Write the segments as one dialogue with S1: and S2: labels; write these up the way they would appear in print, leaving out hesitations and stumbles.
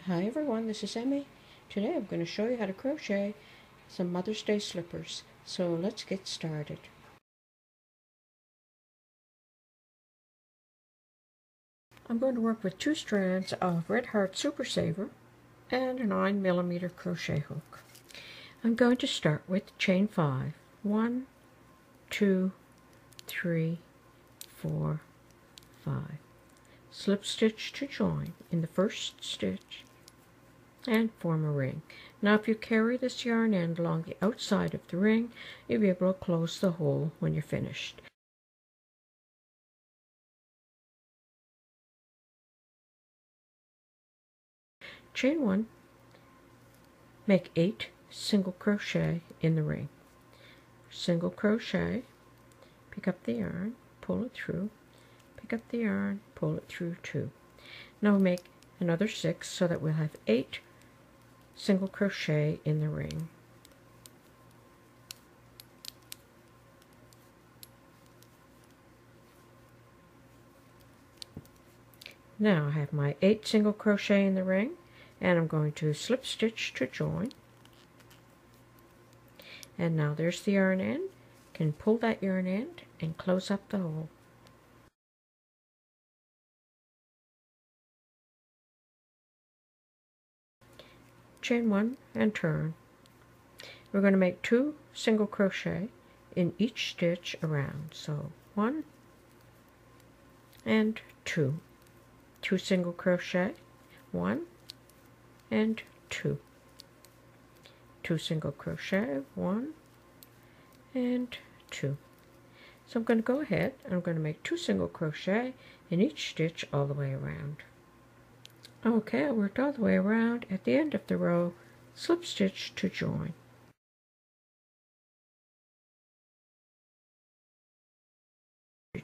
S1: Hi everyone, this is Emmy. Today I'm going to show you how to crochet some Mother's Day slippers. So let's get started. I'm going to work with 2 strands of Red Heart Super Saver and a 9mm crochet hook. I'm going to start with chain 5. 1, 2, 3, 4, 5. Slip stitch to join in the first stitch and form a ring. Now if you carry this yarn end along the outside of the ring, you'll be able to close the hole when you're finished. Chain 1, make 8 single crochet in the ring. Single crochet, pick up the yarn, pull it through, pick up the yarn, pull it through 2. Now make another 6 so that we'll have 8 single crochet in the ring. Now I have my 8 single crochet in the ring, and I'm going to slip stitch to join. And now there's the yarn end. You can pull that yarn end and close up the hole. Chain 1 and turn. We're going to make 2 single crochet in each stitch around. So 1 and 2. 2 single crochet, 1 and 2. 2 single crochet, 1 and 2. So I'm going to go ahead and I'm going to make 2 single crochet in each stitch all the way around. Okay, I worked all the way around. At the end of the row, slip stitch to join.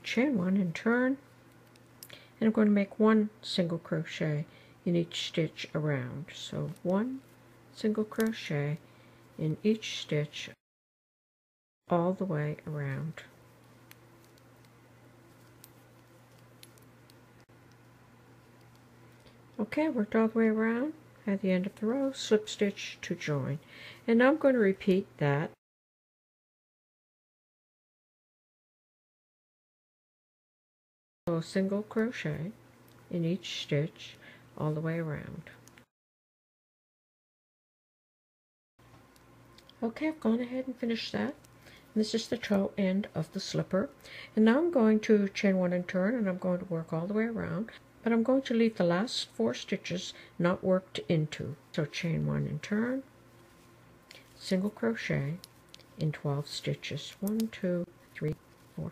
S1: Chain 1 and turn, and I'm going to make 1 single crochet in each stitch around. So 1 single crochet in each stitch all the way around. Okay, I worked all the way around. At the end of the row, slip stitch to join. And now I'm going to repeat that. So single crochet in each stitch all the way around. Okay, I've gone ahead and finished that. This is the toe end of the slipper. And now I'm going to chain 1 and turn, and I'm going to work all the way around. But I'm going to leave the last 4 stitches not worked into. So chain 1 and turn, single crochet in 12 stitches. 1, 2, 3, 4.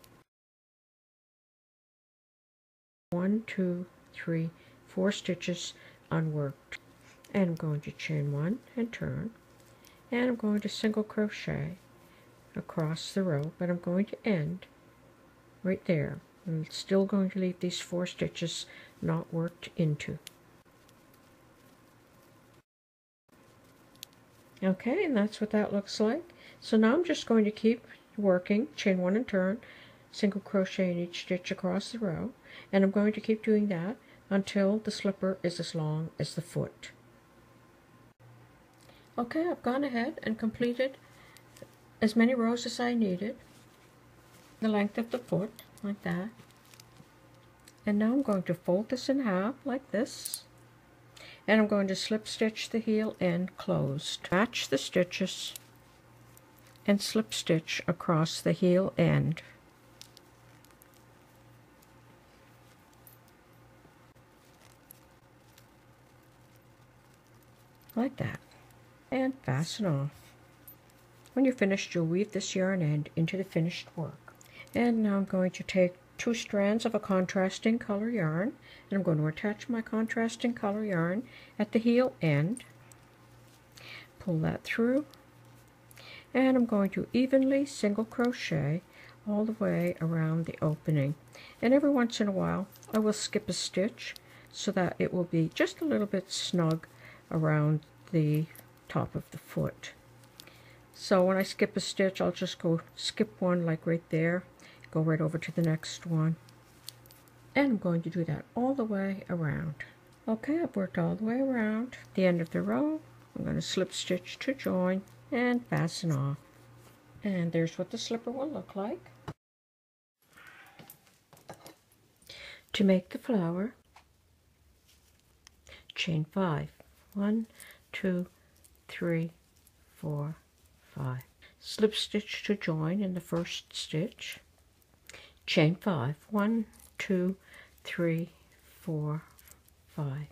S1: 1, 2, 3, 4 stitches unworked. And I'm going to chain 1 and turn, and I'm going to single crochet across the row, but I'm going to end right there. I'm still going to leave these 4 stitches not worked into. Okay, and that's what that looks like. So now I'm just going to keep working, chain 1 and turn, single crochet in each stitch across the row, and I'm going to keep doing that until the slipper is as long as the foot. Okay, I've gone ahead and completed as many rows as I needed, the length of the foot, like that. And now I'm going to fold this in half, like this, and I'm going to slip stitch the heel end closed. Match the stitches and slip stitch across the heel end. Like that, and fasten off. When you're finished, you'll weave this yarn end into the finished work. And now I'm going to take 2 strands of a contrasting color yarn, and I'm going to attach my contrasting color yarn at the heel end, pull that through, and I'm going to evenly single crochet all the way around the opening. And every once in a while I will skip a stitch so that it will be just a little bit snug around the top of the foot. So when I skip a stitch, I'll just go skip one, like right there, go right over to the next one, and I'm going to do that all the way around. Okay, I've worked all the way around the end of the row. I'm going to slip stitch to join and fasten off. And there's what the slipper will look like. To make the flower, chain 5. 1, 2, 3, 4, 5. Slip stitch to join in the first stitch. Chain 5. 1, 2, 3, 4, 5.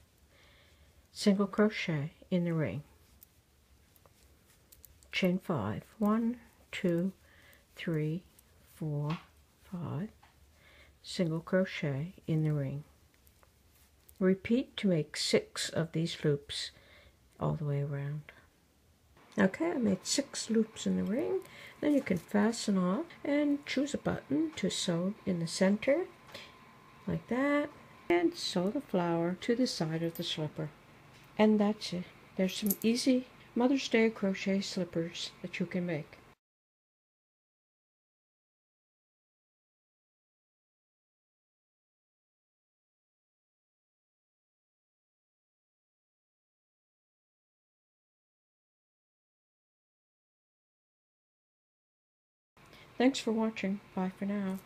S1: Single crochet in the ring. Chain 5. 1, 2, 3, 4, 5. Single crochet in the ring. Repeat to make 6 of these loops all the way around. Okay, I made 6 loops in the ring. Then you can fasten off and choose a button to sew in the center like that, and sew the flower to the side of the slipper. And that's it. There's some easy Mother's Day crochet slippers that you can make. Thanks for watching. Bye for now.